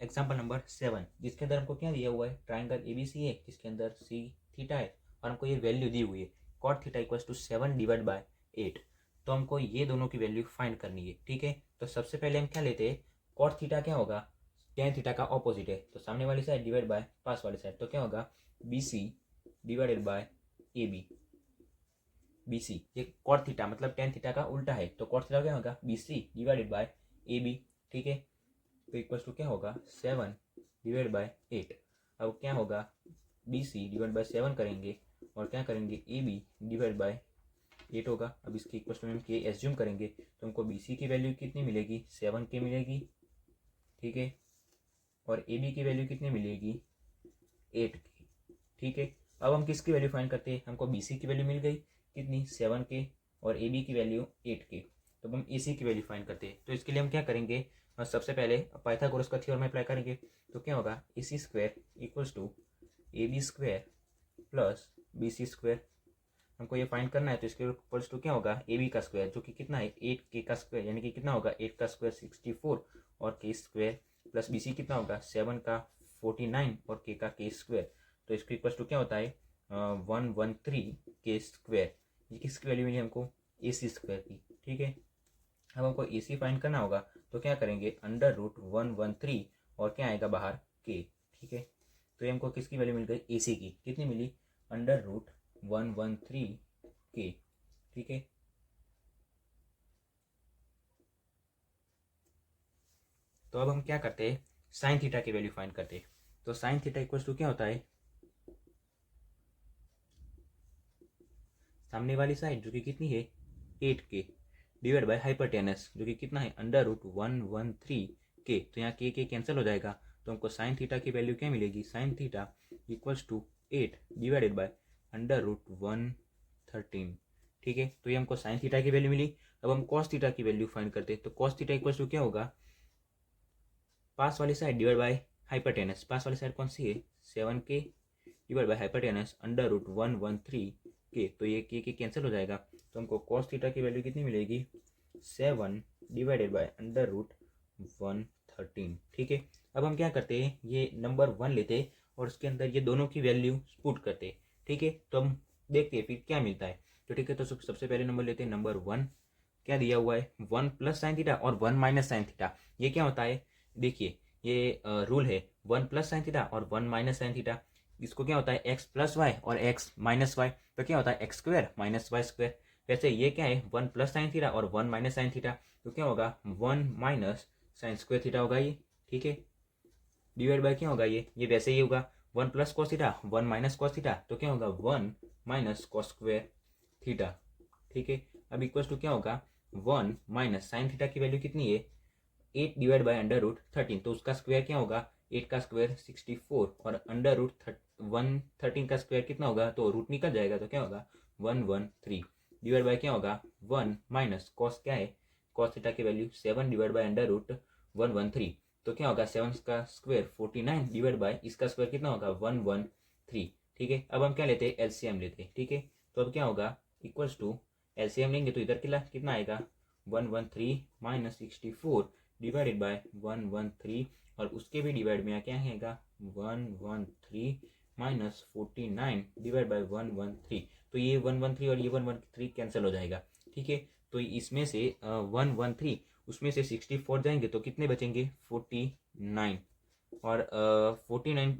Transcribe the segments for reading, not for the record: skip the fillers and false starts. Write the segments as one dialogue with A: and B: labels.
A: Example number 7, जिसके अंदर हमको क्या दिया हुआ है, ट्राइंगल ABC है जिसके अंदर सी थीटा है और हमको ये वैल्यू दी हुई है cot theta equals to 7 divide by 8। तो हमको ये दोनों की वैल्यू फाइंड करनी है। ठीक है, तो सबसे पहले हम क्या लेते हैं, कॉट थीटा क्या होगा, टेन थीटा का ऑपोजिट है, तो सामने वाली साइड डिवाइड बाय पास वाली साइड, तो क्या होगा BC divided by AB। BC ये कॉट थीटा मतलब टेन थीटा का उल्टा है, तो कॉट थीटा क्या होगा BC डिवाइडेड बाय AB। ठीक है, तो इक्वल्स टू क्या होगा 7 डिवाइड बाय 8। अब क्या होगा BC डिवाइड बाय 7 करेंगे और क्या करेंगे AB डिवाइड बाय 8 होगा। अब इसके इक्वल्स टू हम के एज्यूम करेंगे तो हमको BC की वैल्यू कितनी मिलेगी 7K मिलेगी। ठीक है, और AB की वैल्यू कितनी मिलेगी 8K। ठीक है, अब हम किसकी वैल्यू फाइंड करते हैं, हमको BC की वैल्यू मिल गई कितनी 7K और AB की वैल्यू 8K, तो अब हम AC की वैल्यू फाइंड करते हैं। तो इसके लिए हम क्या करेंगे, सबसे पहले पाइथागोरस का थ्योरम अप्लाई करेंगे, तो क्या होगा AC square equals to AB square plus BC square. हमको ये फाइंड करना है, तो इसके इक्वल्स टू क्या होगा AB का स्क्वायर जो कि कितना है 8K का स्क्वायर, यानी कि कितना होगा 8 का स्क्वायर 64 और K स्क्वायर प्लस BC कितना होगा 7 का 49 और K का K स्क्वायर। तो इसके इक्वल्स टू क्या होता है 113K स्क्वायर। ये किसकी वैल्यू मिली हमको AC स्क्वायर की। ठीक है, अब हमको AC फाइंड करना होगा, तो क्या करेंगे अंडर रूट 113 और क्या आएगा बाहर K। ठीक है, तो ये हमको किसकी वैल्यू मिल गई AC की, कितनी मिली अंडर रूट 113K। ठीक है, तो अब हम क्या करते हैं साइन थीटा की वैल्यू फाइंड करते हैं। तो साइन थीटा इक्वल्स टू क्या होता है सामने वाली साइड जो कि कितनी है 8K डिवाइड बाय हाइपरटेनस जो कि कितना है अंडर रूट 113K। तो यहाँ के कैंसिल हो जाएगा, तो हमको साइन थीटा की वैल्यू क्या मिलेगी, sine theta equals to 8 divided by under root 113। ठीक है, तो ये हमको साइन थीटा की वैल्यू मिली। अब हम कॉस थीटा की वैल्यू फाइंड करते हैं, तो कॉस थीटा इक्वल्स टू क्या होगा पास वाली साइड डिवाइड बाय हाइपरटेनस, पास वाली साइड कौन सी है 7K divide by hypotenuse under root 113K। तो ये के कैंसिल हो जाएगा, तो हमको कॉस थीटा की वैल्यू कितनी मिलेगी 7 डिवाइडेड बाय अंडर रूट 113। ठीक है, अब हम क्या करते हैं ये नंबर 1 लेते हैं और उसके अंदर ये दोनों की वैल्यू पुट करते हैं। ठीक है, तो हम देखते हैं फिर क्या मिलता है। तो ठीक है, तो सबसे पहले नंबर लेते हैं नंबर 1, क्या दिया हुआ है 1 प्लस साइन थीटा और 1 माइनस साइन थीटा। ये क्या होता है देखिए, ये रूल है 1 प्लस साइन थीटा और 1 माइनस साइन थीटा। इसको क्या होता है एक्स प्लस वाई और एक्स माइनस वाई, तो क्या होता है X square minus Y square. वैसे ये क्या है 1 प्लस साइन थीटा और 1 माइनस साइन थीटा, तो क्या होगा 1 माइनस साइन स्क्वायर थीटा होगा ये। ठीक है, डिवाइड बाय क्या होगा ये वैसे ही होगा 1 plus cos theta 1 minus cos theta, तो क्या होगा 1 माइनस कॉस स्क्वायर थीटा। ठीक है, अब इक्वल्स टू क्या होगा 1 माइनस साइन थीटा की वैल्यू कितनी है 8 डिवाइड बाय अंडर रूट 13, तो उसका स्क्वायर क्या होगा 8 का स्क्वायर 64 और अंडर रूट 113 का स्क्वायर कितना होगा, तो रूट निकल जाएगा, तो क्या होगा 113 डिवाइड बाय क्या होगा 1 माइनस कॉस क्या है कॉस थीटा की value 7 divide by under root 113, तो क्या होगा 7 का स्क्वायर 49 डिवाइड बाय इसका स्क्वायर कितना होगा 113। ठीक है, अब हम क्या लेते हैं एलसीएम लेते हैं। ठीक है, तो अब क्या होगा इक्वल्स टू एलसीएम लेंगे तो इधर कितना आएगा 113 माइनस 64 डिवाइडेड बाय 113 और उसके भी डिवाइड में क्या आएगा 113 माइनस 49 डिवाइड बाय 113, तो ये 113 और ये 113 कैंसिल हो जाएगा। ठीक है, तो इसमें से 113 उसमें से 64 जाएंगे तो कितने बचेंगे 49 और 49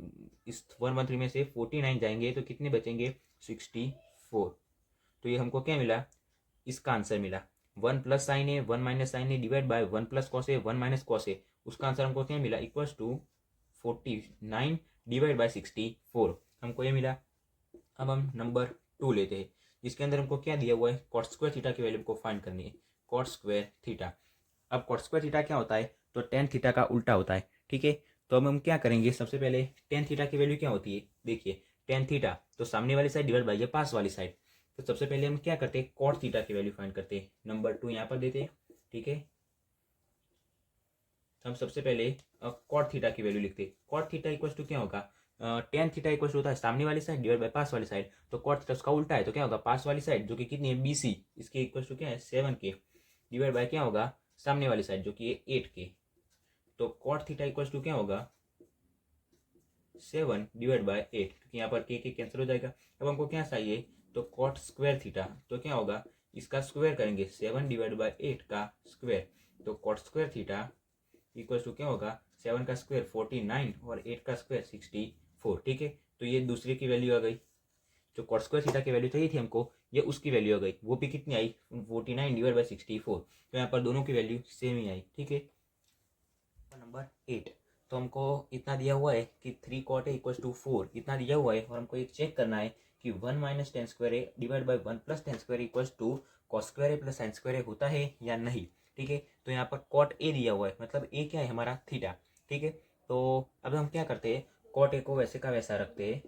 A: इस 113 में से 49 जाएंगे तो कितने बचेंगे 64। तो ये हमको क्या मिला इसका आंसर मिला 1 प्लस साइन है 1 माइनस साइन है डिवाइड बाय 1 प्लस कॉस है 1 माइनस कॉस है, उसका आंसर हमको क्या मिला इक्वल्स टू 49 डिवाइड बाय 64 हमको ये मिला। अब हम नंबर 2 लेते हैं जिसके अंदर हमको क्या दिया हुआ है कॉट स्क्वायर थीटा की वैल्यू को फाइंड करनी है कॉट स्क्वायर थीटा। अब कॉट स्क्वायर थीटा क्या होता है तो टेन थीटा का उल्टा होता है। ठीक है, तो अब हम क्या करेंगे सबसे पहले टेन थीटा की वैल्यू क्या होती है देखिए टेन थीटा तो सामने वाली साइड डिवाइड बाय ये पास वाली साइड, तो सबसे पहले हम क्या करते हैं कॉट थीटा की वैल्यू फाइंड करते हैं नंबर 2 यहाँ पर देते हैं। ठीक है, हम सबसे पहले कॉट थीटा की वैल्यू लिखते हैं। कॉट थीटा इक्वल्स टू क्या होगा टेन थीटा इक्वल्स होता है सामने वाली साइड डिवाइड बाय पास वाली साइड, तो कॉट थीटा उसका उल्टा है, तो क्या होगा पास वाली साइड जो कि कितनी है BC इसके इक्वल्स टू क्या है 7K डिवाइड बाय क्या होगा सामने वाली साइड जो कि 8K, तो कॉट थीटा इक्वल्स टू क्या होगा 7 डिवाइड बाय 8, क्योंकि यहाँ पर के कैंसिल हो जाएगा। अब हमको क्या चाहिए, तो कॉट स्क्वायर थीटा, तो क्या होगा इसका स्क्वायर करेंगे 7 डिवाइड बाय 8 का स्क्वायर, तो cot square theta equals to क्या होगा 7 का स्क्वायर 49 और 8 का स्क्वायर 64। ठीक है, तो ये दूसरे की वैल्यू आ गई। जो कॉट स्क्वायर थीटा की वैल्यू चाहिए थी हमको, ये उसकी वैल्यू आ गई, वो भी कितनी आई 49 डिवाइड बाई 64। तो यहाँ पर दोनों की वैल्यू सेम ही आई। ठीक है, नंबर 8, तो हमको इतना दिया हुआ है कि 3 कॉट ए इक्वल्स टू 4 इतना दिया हुआ है, और हमको एक चेक करना है कि 1 minus tan square A divide by 1 plus tan square equals to cos square a plus sine square a होता है या नहीं। ठीक है, तो यहाँ पर कॉट ए दिया हुआ है, मतलब ए क्या है हमारा थीटा। ठीक है, तो अब हम क्या करते हैं, कॉट ए को वैसे का वैसा रखते हैं,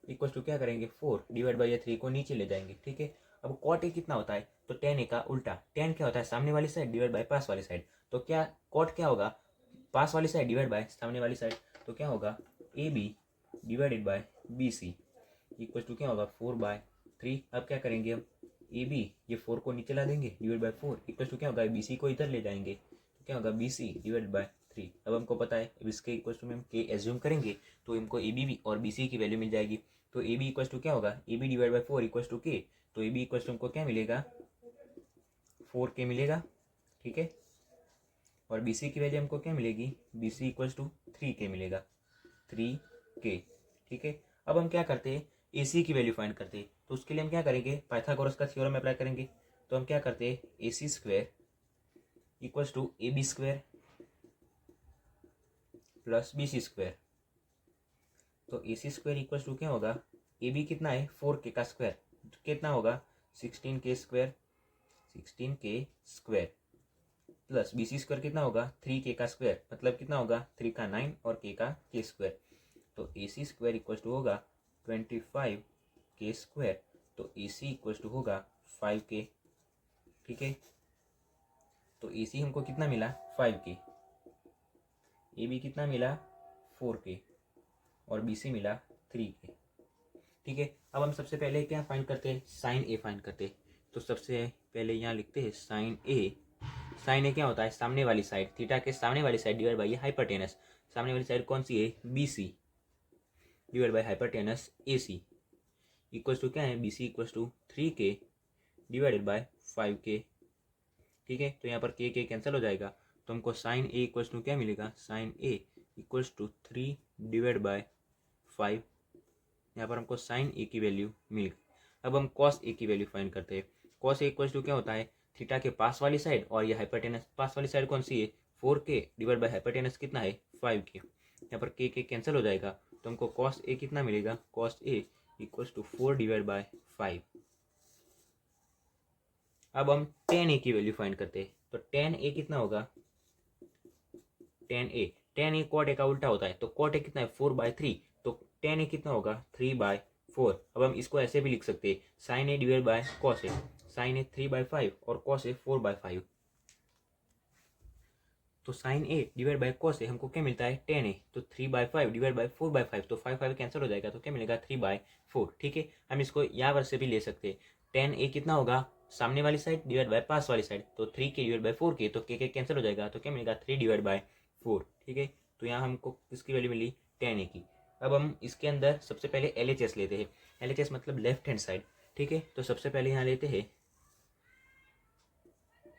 A: इक्वल्स टू क्या करेंगे 4 डिवाइड बाई 3 को नीचे ले जाएंगे। ठीक है, अब कॉट ए कितना होता है, तो टेन ए का उल्टा, टेन क्या होता है सामने वाली साइड डिवाइड बाई पास वाली साइड, तो क्या कॉट क्या होगा पास वाली साइड डिवाइड बाय सामने वाली साइड, तो क्या होगा A B divided by B C equal to क्या होगा 4/3। अब क्या करेंगे हम, ए बी ये 4 को नीचे ला देंगे डिवाइड बाय 4 इक्वल टू क्या होगा बी सी को इधर ले जाएंगे, तो क्या होगा बी सी डिवाइड बाय 3। अब हमको पता है अब इसके इक्वल टू में हम के एज्यूम करेंगे तो हमको ए बी और बी सी की वैल्यू मिल जाएगी। तो ए बी इक्वल टू क्या होगा A B divide by 4 equal to K, तो ए बी इक्वल टू हमको क्या मिलेगा 4 के मिलेगा। ठीक है, और बी सी की वैल्यू हमको क्या मिलेगी, बी सी इक्वल्स टू 3 के मिलेगा, 3 के। ठीक है, अब हम क्या करते हैं ए सी की वैल्यू फाइंड करते हैं, तो उसके लिए हम क्या करेंगे पाइथागोरस का थ्योरम अप्लाई करेंगे। तो हम क्या करते हैं a c square equals to a b square plus B C square. तो a c square equals to क्या होगा ए बी कितना है 4 के का स्क्वायर, कितना होगा 16 K square, 16 K square plus B C square कितना होगा 3 के का स्क्वायर, मतलब कितना होगा 3 का 9 और के का के स्क्वायर। तो a c square equal to होगा 25 के स्क्वायर, तो ए सी इक्वल टू होगा 5 के। ठीक है, तो ए सी हमको कितना मिला 5 के, ए बी कितना मिला 4 के और बी सी मिला 3 के। ठीक है, अब हम सबसे पहले क्या फाइंड करते हैं साइन ए फाइंड करते हैं। तो सबसे पहले यहाँ लिखते हैं साइन ए। साइन ए क्या होता है सामने वाली साइड, थीटा के सामने वाली साइड डिवाइड बाई हाइपोटेनस, सामने वाली साइड कौन सी है B C divide by hypotenuse A C equals to क्या है बी सी इक्वल्स टू 3 के डिवाइडेड बाय 5 के। ठीक है, तो यहाँ पर के कैंसिल हो जाएगा, तो हमको साइन ए इक्वल्स टू क्या मिलेगा sine A equals to 3 divide by 5। यहाँ पर हमको साइन ए की वैल्यू मिल गई। अब हम कॉस ए की वैल्यू फाइंड करते हैं। कॉस ए इक्वल्स टू क्या होता है थीटा के पास वाली साइड, और ये हाइपोटेनस पास वाली साइड कौन सी है 4 के डिवाइड बाय हाइपोटेनस कितना है 5 के। यहाँ पर के कैंसिल हो जाएगा, तो हमको कॉस ए कितना मिलेगा cos A equals to 4 divide by 5। अब हम टेन ए की वैल्यू फाइंड करते हैं। तो टेन ए कितना होगा टेन ए कॉट ए का उल्टा होता है, तो कॉट ए कितना है 4/3, तो टेन ए कितना होगा 3/4। अब हम इसको ऐसे भी लिख सकते हैं sine a divide by cos a, sine a 3/5 और कॉस ए 4/5। तो sine a divide by cos a हमको क्या मिलता है टेन ए, तो 3/5 डिवाइड बाय 4/5, तो 5 कैंसिल हो जाएगा, तो क्या मिलेगा 3/4। ठीक है, हम इसको यहाँ पर से भी ले सकते हैं। टेन ए कितना होगा सामने वाली साइड डिवाइड बाय पास वाली साइड, तो 3 के डिवाइड बाय 4 के, तो के कैंसिल हो जाएगा, तो क्या मिलेगा 3 डिवाइड बाय 4। ठीक है, तो यहाँ हमको किसकी वैल्यू मिली टेन ए की। अब हम इसके अंदर सबसे पहले LHS लेते हैं, LHS मतलब लेफ्ट हैंड साइड। ठीक है, तो सबसे पहले यहाँ लेते हैं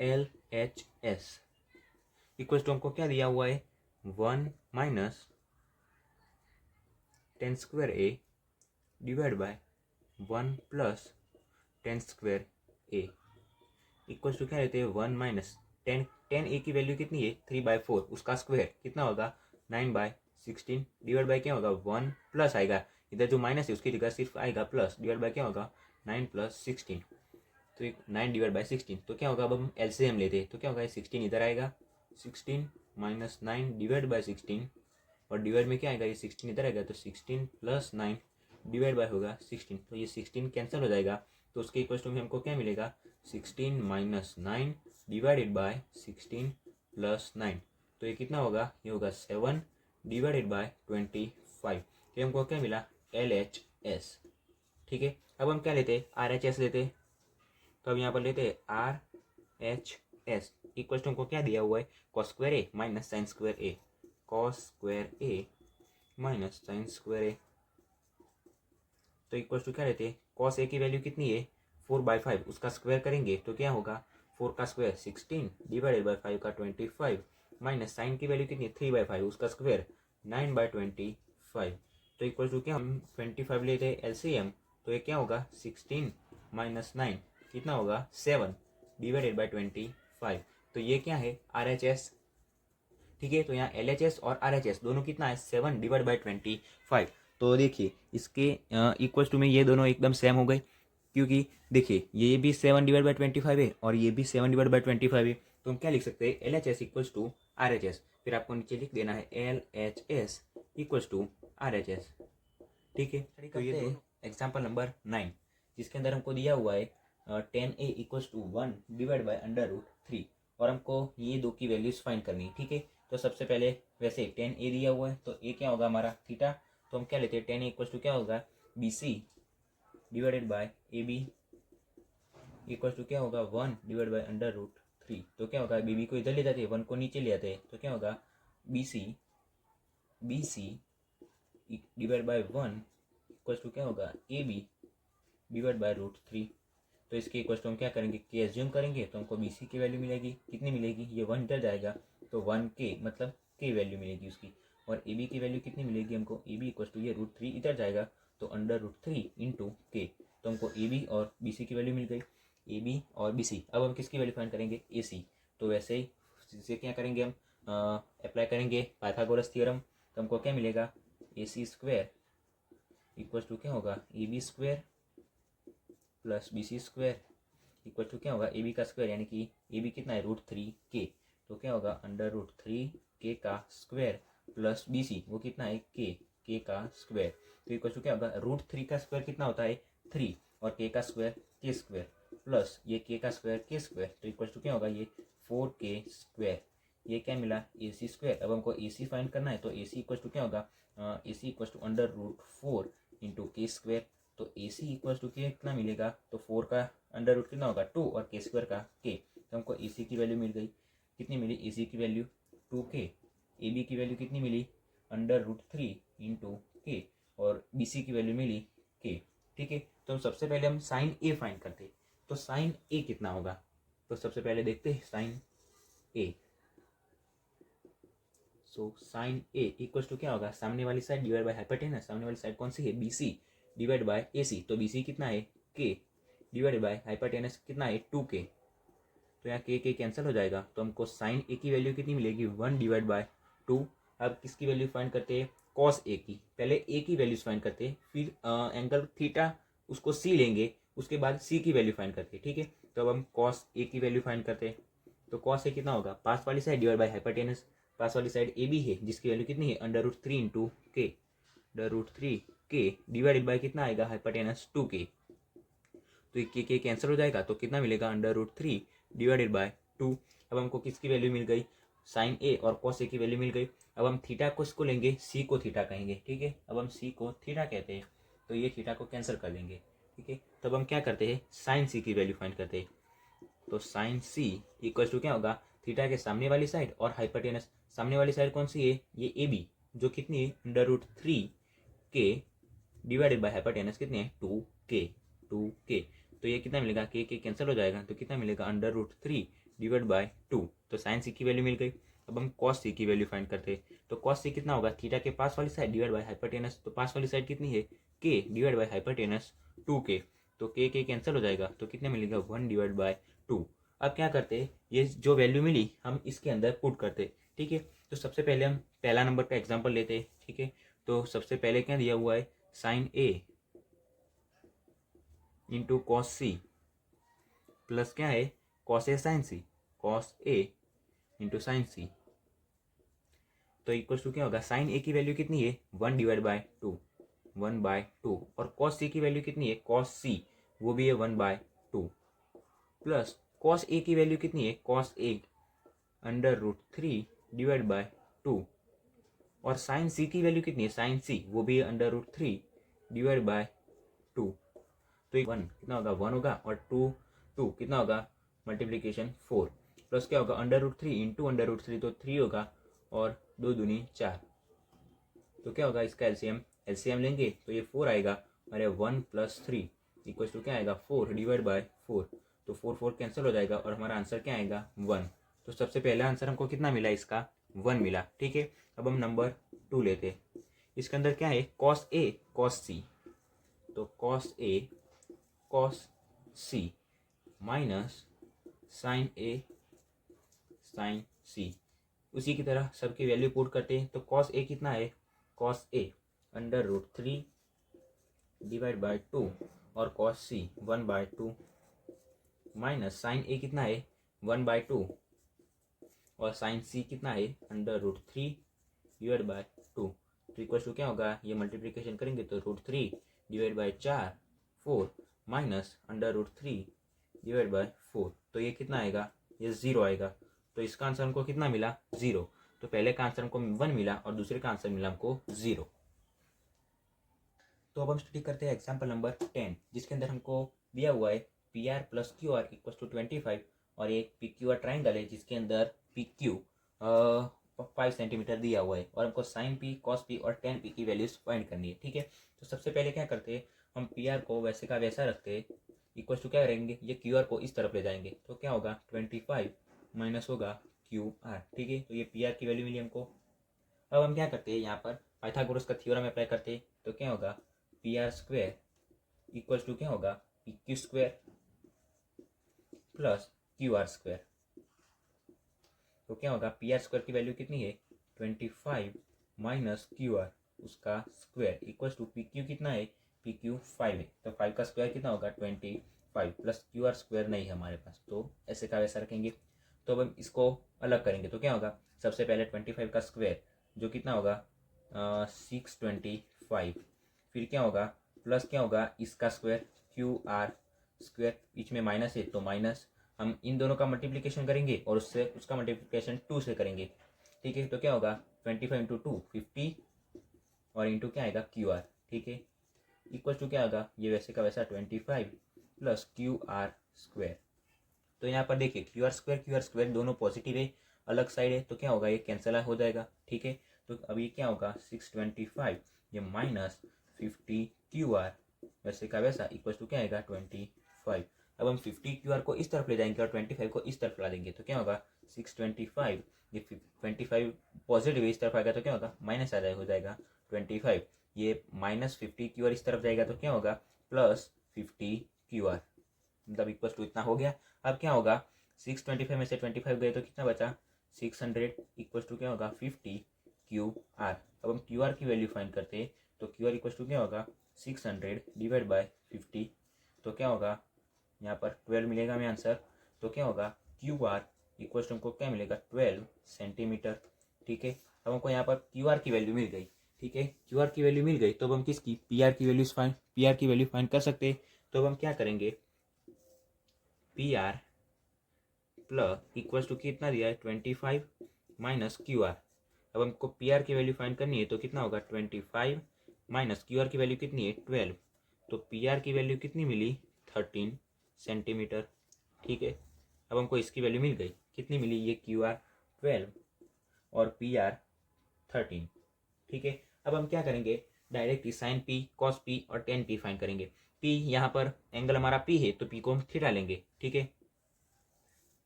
A: LHS इक्वल्स टू हमको क्या दिया हुआ है 1 minus tan square A divide by 1 plus tan square A equals to क्या लेते हैं 1 माइनस टेन ए की वैल्यू कितनी है 3/4, उसका स्क्वायर कितना होगा 9/16 डिवाइड बाय क्या होगा 1 प्लस आएगा, इधर जो माइनस है उसकी जगह सिर्फ आएगा प्लस, डिवाइड बाय क्या होगा 9 + 16, तो 9 डिवाइड बाय 16, तो क्या होगा अब हम LCM लेते हैं, तो क्या होगा 16 इधर आएगा 16 माइनस 9 डिवाइड बाय 16, और डिवाइड में क्या आएगा ये 16 इधर आएगा, तो 16 + 9 डिवाइड बाय होगा 16, तो ये 16 कैंसिल हो जाएगा, तो उसके इक्वल टू में हमको क्या मिलेगा 16 माइनस 9 डिवाइडेड बाय 16 + 9, तो ये कितना होगा ये होगा 7 डिवाइडेड बाय 25। तो हमको क्या मिला LHS। ठीक है, अब हम क्या लेते हैं RHS लेते हैं, तो अब यहाँ पर लेते हैं RHS एस इक्वल टू हमको क्या दिया हुआ है, कॉस स्क्वायर ए माइनस साइन स्क्वायर ए, कॉस स्क्वायर ए माइनस साइन स्क्वायर ए। तो इक्वल टू क्या रहते हैं, कॉस ए की वैल्यू कितनी है 4/5, उसका स्क्वायर करेंगे तो क्या होगा 4 का स्क्वायर 16 डिवाइडेड बाई 5 का 25 माइनस साइन की वैल्यू कितनी है 3/5, उसका स्क्वायर 9/25। तो इक्वल टू क्या, हम 25 लेते हैं एलसीएम, तो ये क्या होगा 16 माइनस 9 कितना होगा 7 डिवाइडेड बाई 25। तो ये क्या है RHS, ठीक है। तो यहाँ LHS और RHS दोनों कितना है 7 डिवाइड बाई 25। तो देखिए इसके इक्वल्स टू में ये दोनों एकदम सेम हो गए, क्योंकि देखिए ये भी 7 डिवाइड बाई 25 है और ये भी 7 डिवाइड बाई 25 है। तो हम क्या लिख सकते हैं LHS इक्वल्स टू RHS, फिर आपको नीचे लिख देना है LHS इक्वल्स टू RHS, ठीक है। तो ये दोनों एग्जाम्पल नंबर 9 जिसके अंदर हमको दिया हुआ है 10a equals to 1 divide by √3 और हमको ये दो की वैल्यूज फाइंड करनी है, ठीक है। तो सबसे पहले वैसे 10a दिया हुआ है तो a क्या होगा हमारा थीटा, तो हम क्या लेते हैं 10a इक्वल्स टू क्या होगा BC divided by AB equals to क्या होगा 1 डिवाइड बाय √3। तो क्या होगा BB को इधर ले जाते हैं 1 को नीचे ले आते हैं, तो क्या होगा BC divide by 1 equals to क्या होगा AB डिवाइड बाय √3। तो इसके इक्वल्स टू हम क्या करेंगे के एज्यूम करेंगे तो हमको BC की वैल्यू मिलेगी, कितनी मिलेगी, ये 1 इधर जाएगा तो 1k मतलब k वैल्यू मिलेगी उसकी, और AB की वैल्यू कितनी मिलेगी हमको AB इक्वल्स टू ये √3 इधर जाएगा तो √3 इंटू k। तो हमको AB और BC की वैल्यू मिल गई, AB और BC। अब हम किसकी वैल्यू फाइंड करेंगे AC। तो वैसे ही इसे क्या करेंगे हम अप्लाई करेंगे पाइथागोरस थ्योरम, तो हमको क्या मिलेगा AC स्क्वायर इक्वल्स टू क्या होगा AB square plus BC square equal to क्या होगा AB का स्क्वायर, यानी कि AB कितना है √3k, तो क्या होगा √3k का स्क्वायर प्लस BC वो कितना है k का स्क्वायर। तो इक्वल टू क्या होगा √3 का स्क्वायर कितना होता है 3 और k का स्क्वायर k स्क्वायर प्लस ये k का स्क्वायर k स्क्वायर, तो इक्वल टू क्या होगा ये 4k स्क्वायर। ये क्या मिला AC स्क्वायर। अब हमको AC फाइंड करना है तो AC इक्वल टू क्या होगा AC इक्वल टू √4 इंटू के स्क्वायर। तो AC इक्वल टू कितना मिलेगा, तो 4 का अंडर रूट कितना होगा 2 और k स्क्वायर का k। तो हमको AC की वैल्यू मिल गई, कितनी मिली AC की वैल्यू 2k, AB की वैल्यू कितनी मिली √3 इंटू k और BC की वैल्यू मिली k, ठीक है। तो सबसे पहले हम साइन A फाइंड करते हैं, तो साइन A कितना होगा, तो सबसे पहले देखते हैं sine A। So sine A equal to क्या होगा सामने वाली साइड डिवाइड बाय हाइपोटेनस, सामने वाली साइड कौन सी है BC डिवाइड बाय AC। तो BC कितना है k डिवाइड बाय हाइपोटेनस कितना है 2k, तो यहाँ k कैंसिल हो जाएगा तो हमको साइन A की वैल्यू कितनी मिलेगी 1 डिवाइड बाय 2। अब किसकी वैल्यू फाइंड करते हैं कॉस A की, पहले A की वैल्यूज फाइंड करते हैं, फिर एंगल थीटा उसको C लेंगे, उसके बाद C की वैल्यू फाइंड करते हैं, ठीक है। तो अब हम कॉस A की वैल्यू फाइंड करते हैं, तो कॉस A कितना होगा पास वाली साइड डिवाइड बाय हाइपोटेनस, पास वाली साइड AB है जिसकी वैल्यू कितनी है √3 into k, √3k divided by कितना आएगा हाइपोटेनस 2k। तो के कैंसिल हो जाएगा तो कितना मिलेगा √3 डिवाइडेड बाय 2। अब हमको किसकी वैल्यू मिल गई साइन A और कॉस A की वैल्यू मिल गई। अब हम थीटा को इसको लेंगे, C को थीटा कहेंगे, ठीक है। अब हम C को थीटा कहते हैं तो ये थीटा को कैंसिल कर देंगे, ठीक है। तब हम क्या करते हैं साइन C की वैल्यू फाइंड करते हैं, तो साइन C इक्वल टू क्या होगा थीटा के सामने वाली साइड और हाइपोटेनस, सामने वाली साइड कौन सी है ये AB जो कितनी है √3k डिवाइडेड बाय हाइपोटेनस कितनी है 2k। तो ये कितना मिलेगा के कैंसिल हो जाएगा तो कितना मिलेगा √3 डिवाइड बाय 2। तो साइन C की वैल्यू मिल गई। अब हम कॉस C की वैल्यू फाइंड करते हैं, तो कॉस C कितना होगा थीटा के पास वाली साइड डिवाइड बाय हाइपोटेनस, तो पास वाली साइड कितनी है k divide by hypotenuse 2k, तो k कैंसिल हो जाएगा तो कितना मिलेगा 1 डिवाइड बाय 2। अब क्या करते हैं ये जो वैल्यू मिली हम इसके अंदर पुट करते, ठीक है। तो सबसे पहले हम पहला नंबर का एग्जाम्पल लेते हैं, ठीक है। तो सबसे पहले क्या दिया हुआ है sine A into cos C plus क्या है cos A sine C, cos A into sine C। तो इक्वल टू क्या होगा साइन A की वैल्यू कितनी है 1 डिवाइड बाय 2, 1/2 और कॉस C की वैल्यू कितनी है कॉस C वो भी है 1/2 प्लस कॉस A की वैल्यू कितनी है कॉस A √3 डिवाइड बाय 2 और साइन C की वैल्यू कितनी है साइन C वो भी है √3 डिवाइड बाय 2। तो 1 कितना होगा 1 होगा और 2 कितना होगा मल्टीप्लीकेशन 4। प्लस क्या होगा √3 इंटू √3 तो 3 होगा और 2 दूनी 4। तो क्या होगा इसका एलसीएम लेंगे तो ये 4 आएगा। अरे 1 + 3 इक्वल्स टू क्या आएगा 4 डिवाइड बाय 4। तो 4 कैंसिल हो जाएगा और हमारा आंसर क्या आएगा 1। तो सबसे पहला आंसर हमको कितना मिला इसका 1 मिला। ठीक है, अब हम नंबर 2 लेते। इसके अंदर क्या है cos A cos C। तो cos A cos C minus sin A sin C। उसी की तरह सबकी वैल्यू पुट करते हैं। तो cos A कितना है cos A √3 डिवाइड बाय 2 और cos C 1/2 minus sin A कितना है 1/2 और sin C कितना है √3 डिवाइड बाय 2। तो इक्वल टू क्या होगा ये मल्टीप्लिकेशन करेंगे तो √3 divide bye 4 minus √3 divide bye 4। तो ये कितना आएगा ये 0 आएगा। तो इसका आंसर हमको कितना मिला 0। तो पहले का आंसर हमको 1 मिला और दूसरे का आंसर मिला हमको 0। तो अब हम स्टडी करते हैं एग्जाम्पल नंबर 10 जिसके अंदर हमको दिया हुआ है PR + QR = 25 और एक PQR ट्राइंगल है जिसके अंदर PQ 5 सेंटीमीटर दिया हुआ है और हमको sin P cos P और tan P की वैल्यूज फाइंड करनी है। ठीक है, तो सबसे पहले क्या करते हैं हम PR को वैसे का वैसा रखते हैं इक्वल टू क्या करेंगे ये QR को इस तरफ ले जाएंगे तो क्या होगा 25 माइनस होगा QR। ठीक है, तो ये PR की वैल्यू मिली हमको। अब हम क्या करते हैं यहाँ पर पाइथागोरस का थ्योरम अप्लाई करते हैं तो क्या होगा PR² इक्वल्स टू क्या होगा PQ² प्लस QR²। तो क्या होगा PR² की वैल्यू कितनी है 25 माइनस QR उसका स्क्वायर इक्वल्स टू PQ कितना है PQ 5 है। तो 5 का स्क्वायर कितना होगा 25 प्लस QR² नहीं है हमारे पास तो ऐसे का वैसा रखेंगे। तो अब हम इसको अलग करेंगे तो क्या होगा सबसे पहले 25 का स्क्वायर जो कितना होगा 625 फिर क्या होगा प्लस क्या होगा इसका स्क्वायर QR² बीच में माइनस है तो माइनस हम इन दोनों का मल्टीप्लिकेशन करेंगे और उससे उसका मल्टीप्लिकेशन 2 से करेंगे। ठीक है, तो क्या होगा 25 इंटू 2 50 और इंटू क्या आएगा QR। ठीक है, इक्वल टू क्या होगा ये वैसे का वैसा 25 प्लस QR²। तो यहाँ पर देखिए QR² दोनों पॉजिटिव है अलग साइड है तो क्या होगा ये कैंसिल हो जाएगा। ठीक है, तो अब ये क्या होगा 625 ये माइनस 50 QR वैसे का वैसा इक्वल टू क्या आएगा 25। अब हम 50 QR को इस तरफ ले जाएंगे और 25 को इस तरफ ला देंगे तो क्या होगा 625 ये 25 पॉजिटिव इस तरफ आएगा तो क्या होगा माइनस आ जाएगा हो जाएगा 25 ये माइनस 50 QR इस तरफ जाएगा तो क्या होगा प्लस 50 QR मतलब इक्वल टू इतना हो गया। अब क्या होगा 625 में से 25 गए तो कितना बचा 600 इक्वल टू क्या होगा 50 QR। अब हम QR की वैल्यू फाइंड करते हैं तो QR इक्वल टू क्या होगा 600 डिवाइड बाय 50 तो क्या होगा यहाँ पर 12 मिलेगा हमें आंसर। तो क्या होगा QR इक्वल टू हमको क्या मिलेगा 12 सेंटीमीटर। ठीक है, अब हमको यहाँ पर QR की वैल्यू मिल गई। ठीक है, QR की वैल्यू मिल गई तो अब हम किसकी PR की वैल्यू फाइंड कर सकते हैं। तो अब हम क्या करेंगे PR प्लस इक्वल टू कितना दिया है 25 माइनस QR। अब हमको PR की वैल्यू फाइंड करनी है तो कितना होगा 25 माइनस QR की वैल्यू कितनी है 12 तो PR की वैल्यू कितनी मिली 13 सेंटीमीटर। ठीक है, अब हमको इसकी वैल्यू मिल गई कितनी मिली ये QR 12 और PR 13। ठीक है, अब हम क्या करेंगे directly sine P cos P और tan P फाइंड करेंगे। P यहाँ पर एंगल हमारा P है तो P को हम थीटा लेंगे। ठीक है,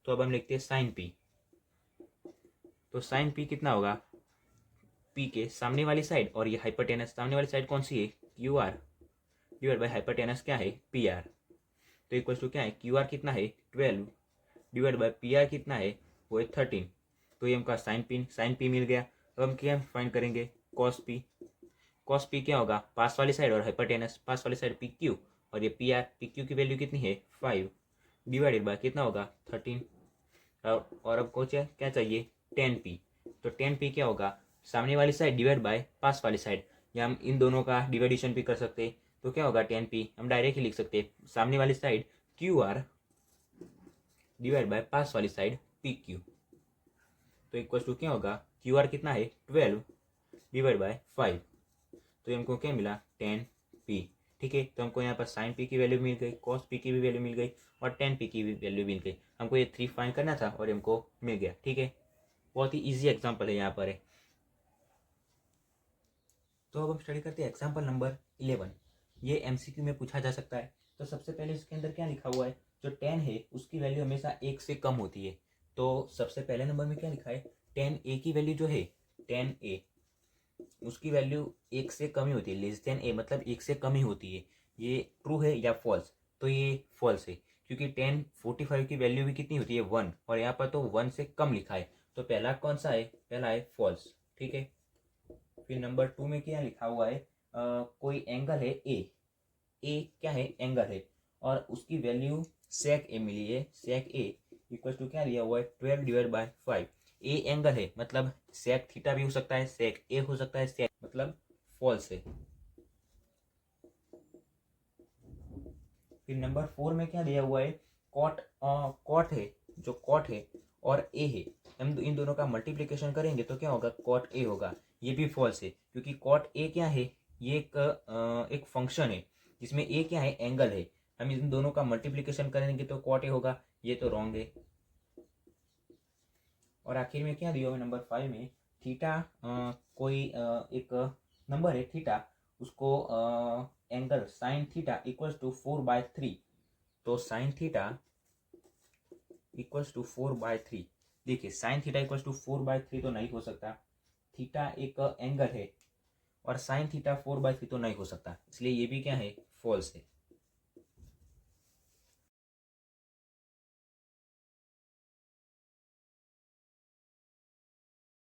A: तो अब हम लिखते हैं साइन P। तो साइन P कितना होगा P के सामने वाली साइड और ये हाइपोटेनस सामने वाली साइड कौन सी है QR डिवाइड बाय हाइपोटेनस क्या है PR। तो इक्वल टू क्या है QR कितना है 12 डिवाइड बाय PR कितना है वो है 13। तो ये हमका साइन P मिल गया। अब हम क्या फाइंड करेंगे cos P क्या होगा पास वाली साइड और हाइपोटेनस पास वाली साइड PQ और ये PQ की वैल्यू कितनी है 5 डिवाइडेड बाय कितना होगा 13। और अब को क्या चाहिए tan P। तो tan P क्या होगा सामने वाली साइड डिवाइड बाय पास वाली साइड या हम इन दोनों का डिवाइडेशन भी कर सकते हैं। तो क्या होगा tan P हम डायरेक्ट ही लिख सकते हैं सामने वाली साइड QR डिवाइड बाय पास वाली साइड PQ। तो इक्वल टू क्या होगा QR कितना है 12 डिवाइड बाय 5 तो ये हमको क्या मिला tan P। ठीक है। तो हमको यहाँ पर साइन पी की वैल्यू मिल गई, कॉस पी की भी वैल्यू मिल गई और टेन पी की भी वैल्यू मिल गई। हमको ये 3 फाइंड करना था और हमको मिल गया। ठीक है, बहुत ही ईजी एग्जाम्पल है यहाँ पर है। तो अब हम स्टडी करते हैं एग्जाम्पल नंबर 11। ये एमसीक्यू में पूछा जा सकता है। तो सबसे पहले इसके अंदर क्या लिखा हुआ है, जो 10 है उसकी वैल्यू हमेशा 1 से कम होती है। तो सबसे पहले नंबर में क्या लिखा है, 10a की वैल्यू जो है 10a उसकी वैल्यू 1 से कम ही होती है, लेस देन a मतलब 1 से कम ही होती है। ये ट्रू है या फॉल्स, तो ये फॉल्स है, क्योंकि 1045 की वैल्यू भी कितनी होती है 1, और यहाँ पर तो 1 से कम लिखा है। तो पहला कौन सा है, पहला है फॉल्स। ठीक है, फिर नंबर 2 में क्या लिखा हुआ है, कोई एंगल है ए क्या है, एंगल है, और उसकी वैल्यू सेक ए मिली है। सेक ए इक्वल टू क्या दिया हुआ है, 12/5। ए एंगल है मतलब सेक थीटा भी हो सकता है, सेक ए हो सकता है, सेक मतलब फॉल्स है। फिर नंबर 4 में क्या दिया हुआ है, कॉट है, जो कॉट है और ए है, हम इन दोनों का मल्टीप्लिकेशन करेंगे तो क्या होगा, कॉट ए होगा। ये भी फॉल्स है, क्योंकि कॉट ए क्या है, ये एक फंक्शन है जिसमें ए क्या है, एंगल है। हम इन दोनों का मल्टीप्लिकेशन करेंगे तो कॉट ए होगा, ये तो रॉन्ग है। और आखिर में क्या दिया हुआ है नंबर 5 में, थीटा कोई एक नंबर है थीटा, उसको angle sine theta equals to 4/3। तो साइन थीटा इक्वल्स टू 4/3, देखिए साइन थीटा इक्वल्स टू 4/3 तो नहीं हो सकता, थीटा एक एंगल है और साइन थीटा 4/3 तो नहीं हो सकता, इसलिए ये भी क्या है, फॉल्स है।